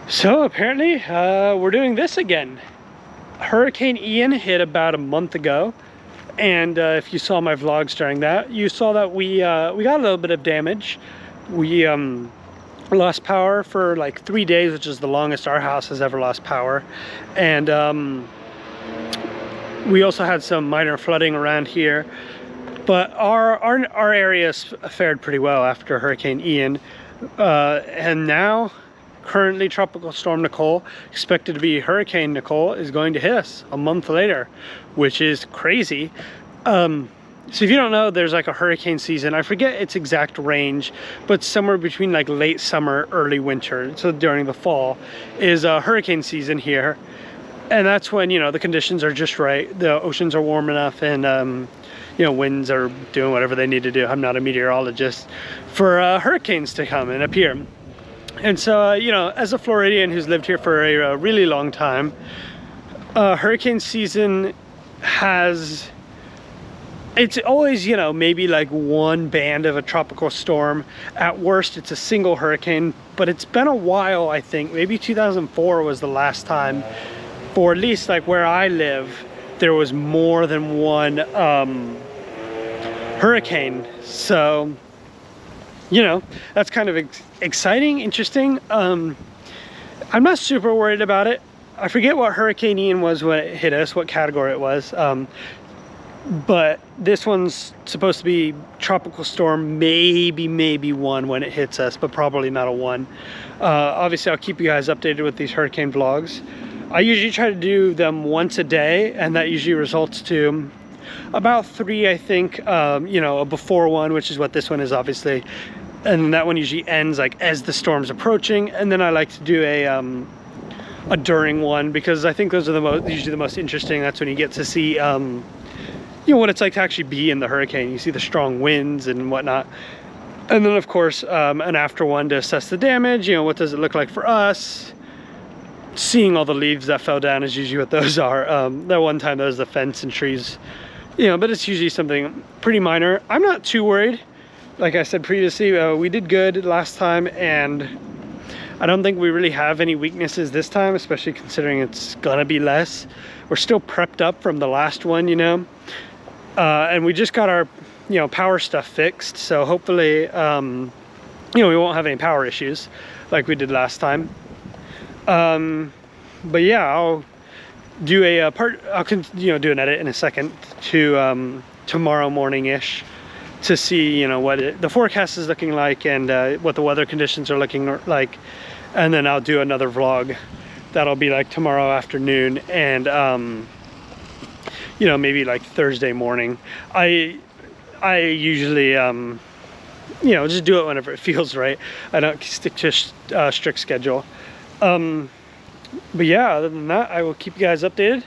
So apparently we're doing this again. Hurricane Ian hit about a month ago, and if you saw my vlogs during that, you saw that we got a little bit of damage. We lost power for like 3 days, which is the longest our house has ever lost power. And we also had some minor flooding around here, but our area fared pretty well after Hurricane Ian. And now currently Tropical Storm Nicole, expected to be Hurricane Nicole, is going to hit us a month later, which is crazy. So if you don't know, there's like a hurricane season. I forget its exact range, but somewhere between like late summer, early winter, so during the fall, is a hurricane season here. And that's when, you know, the conditions are just right. The oceans are warm enough, and you know, winds are doing whatever they need to do. I'm not a meteorologist, for hurricanes to come and appear. And so, you know, as a Floridian who's lived here for a really long time, hurricane season it's always, you know, maybe like one band of a tropical storm. At worst, it's a single hurricane, but it's been a while, I think. Maybe 2004 was the last time, for at least like where I live, there was more than one hurricane. So, you know, that's kind of exciting, interesting. I'm not super worried about it. I forget what Hurricane Ian was when it hit us, what category it was. But this one's supposed to be tropical storm, maybe one when it hits us, but probably not a one. Obviously, I'll keep you guys updated with these hurricane vlogs. I usually try to do them once a day, and that usually results to about 3, I think. You know, a before one, which is what this one is, obviously, and that one usually ends like as the storm's approaching. And then I like to do a during one, because I think those are usually the most interesting. That's when you get to see you know, what it's like to actually be in the hurricane. You see the strong winds and whatnot. And then of course an after one to assess the damage. You know, what does it look like for us? Seeing all the leaves that fell down is usually what those are. That one time there was the fence and trees, you know, but it's usually something pretty minor. I'm not too worried. Like I said previously, we did good last time, and I don't think we really have any weaknesses this time, especially considering it's gonna be less. We're still prepped up from the last one, you know, and we just got our, you know, power stuff fixed. So hopefully, you know, we won't have any power issues like we did last time. But yeah, I'll do you know, do an edit in a second to tomorrow morning-ish, to see, you know, what the forecast is looking like, and what the weather conditions are looking like. And then I'll do another vlog that'll be like tomorrow afternoon, and you know, maybe like Thursday morning. I usually you know, just do it whenever it feels right. I don't stick to a strict schedule. But yeah, other than that, I will keep you guys updated.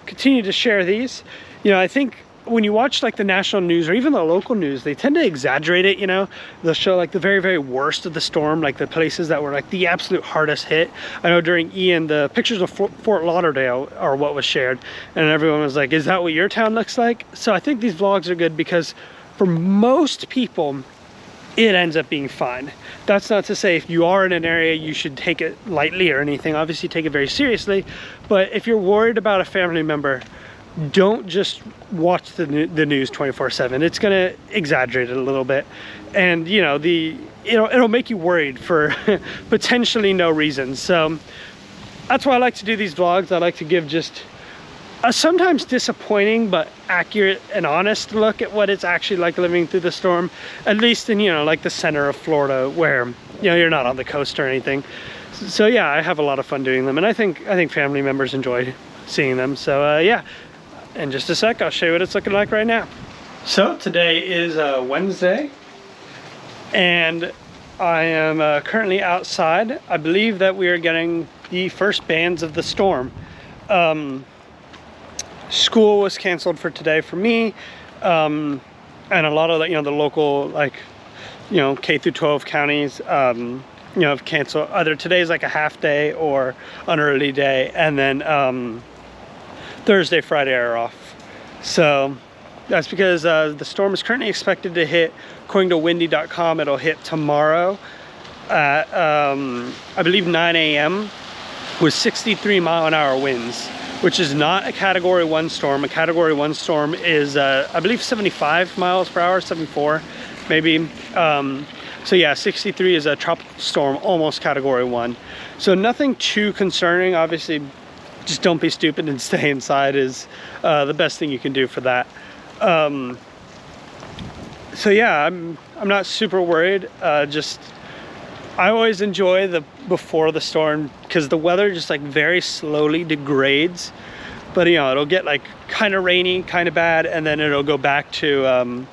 Continue to share these. You know, I think when you watch like the national news or even the local news, they tend to exaggerate it. You know, they'll show like the very, very worst of the storm, like the places that were like the absolute hardest hit. I know during Ian, the pictures of Fort Lauderdale are what was shared, and everyone was like, is that what your town looks like? So I think these vlogs are good because for most people, it ends up being fine. That's not to say if you are in an area you should take it lightly or anything. Obviously take it very seriously, but if you're worried about a family member, don't just watch the news 24/7. It's gonna exaggerate it a little bit, and you know, it'll make you worried for potentially no reason. So that's why I like to do these vlogs. I like to give just a sometimes disappointing but accurate and honest look at what it's actually like living through the storm, at least in, you know, like the center of Florida, where, you know, you're not on the coast or anything. So yeah, I have a lot of fun doing them, and I think family members enjoy seeing them. So yeah, in just a sec, I'll show you what it's looking like right now. So today is Wednesday, and I am currently outside. I believe that we are getting the first bands of the storm. School was canceled for today for me, and a lot of the, you know, the local, like, you know, K through 12 counties, you know, have canceled. Either today's like a half day or an early day, and then Thursday, Friday are off. So that's because the storm is currently expected to hit, according to windy.com, it'll hit tomorrow. at I believe 9 a.m. with 63-mile-an-hour winds, which is not a Category 1 storm. A Category 1 storm is I believe 75 miles per hour, 74 maybe. So yeah, 63 is a tropical storm, almost Category 1. So nothing too concerning. Obviously, just don't be stupid and stay inside is the best thing you can do for that. So yeah, I'm not super worried. I always enjoy the before the storm because the weather just like very slowly degrades. But you know, it'll get like kind of rainy, kind of bad, and then it'll go back to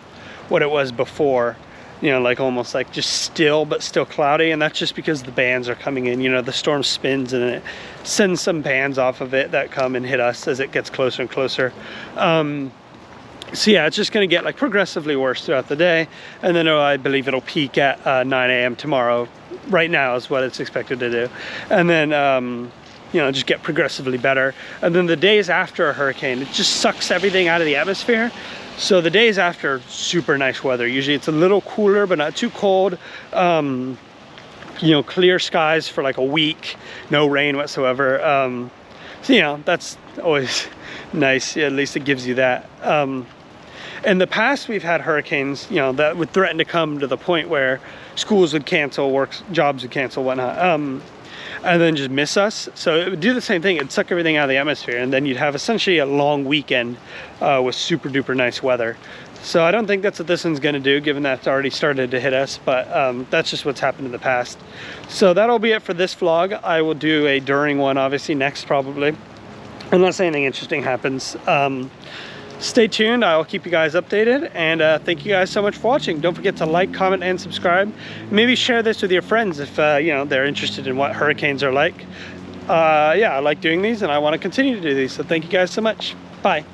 what it was before. You know, like almost like just still, but still cloudy. And that's just because the bands are coming in. You know, the storm spins and it sends some bands off of it that come and hit us as it gets closer and closer. So yeah, it's just going to get like progressively worse throughout the day. And then I believe it'll peak at 9 a.m. tomorrow. Right now is what it's expected to do. And then, you know, just get progressively better. And then the days after a hurricane, it just sucks everything out of the atmosphere. So the days after, super nice weather. Usually it's a little cooler, but not too cold. You know, clear skies for like a week, no rain whatsoever. So, you know, that's always nice. Yeah, at least it gives you that. In the past, we've had hurricanes, you know, that would threaten to come to the point where schools would cancel, jobs would cancel, whatnot. And then just miss us. So it would do the same thing. It'd suck everything out of the atmosphere, and then you'd have essentially a long weekend with super duper nice weather. So I don't think that's what this one's going to do, given that it's already started to hit us, but that's just what's happened in the past. So that'll be it for this vlog. I will do a during one, obviously, next probably, unless anything interesting happens. Stay tuned. I'll keep you guys updated, and thank you guys so much for watching. Don't forget to like, comment, and subscribe. Maybe share this with your friends if you know, they're interested in what hurricanes are like. Yeah, I like doing these and I want to continue to do these, so thank you guys so much. Bye.